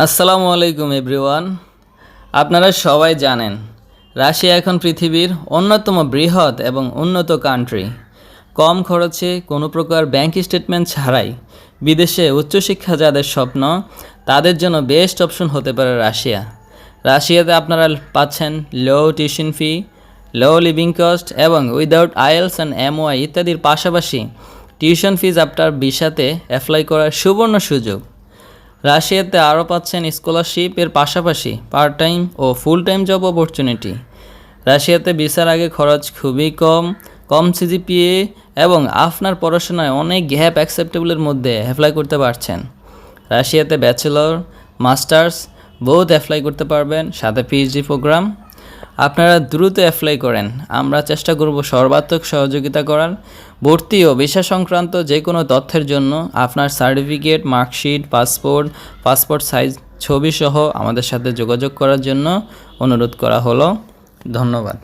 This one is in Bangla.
আসসালামু আলাইকুম এভরিওয়ান। আপনারা সবাই জানেন রাশিয়া এখন পৃথিবীর অন্যতম বৃহৎ এবং উন্নত কান্ট্রি। কম খরচে কোনো প্রকার ব্যাংক স্টেটমেন্ট ছাড়াই বিদেশে উচ্চশিক্ষা যাদের স্বপ্ন তাদের জন্য বেস্ট অপশন হতে পারে রাশিয়া। রাশিয়াতে আপনারা পাচ্ছেন লো টিউশন ফি, লো লিভিং কস্ট এবং উইদাউট আইএলস অ্যান্ড এমওআই ইত্যাদির পাশাপাশি টিউশন ফিজ আপনার ভিসাতে অ্যাপ্লাই করার সুবর্ণ সুযোগ। রাশিয়াতে আরও পাচ্ছেন স্কলারশিপ এর পাশাপাশি পার্ট টাইম ও ফুল টাইম জব অপরচুনিটি। রাশিয়াতে ভিসার আগে খরচ খুবই কম সিজিপিএ এবং আপনার পড়াশোনায় অনেক গ্যাপ অ্যাকসেপ্টেবলের মধ্যে অ্যাপ্লাই করতে পারছেন। রাশিয়াতে ব্যাচেলর মাস্টার্স বোথ অ্যাপ্লাই করতে পারবেন, সাথে পিএইচডি প্রোগ্রাম। আপনারা দ্রুত অ্যাপ্লাই করেন, আমরা চেষ্টা করব সর্বাত্মক সহযোগিতা করার। ভর্তি ও ভিসা সংক্রান্ত যে কোনো তথ্যের জন্য আপনার সার্টিফিকেট, মার্কশিট, পাসপোর্ট সাইজ ছবি সহ আমাদের সাথে যোগাযোগ করার জন্য অনুরোধ করা হলো। ধন্যবাদ।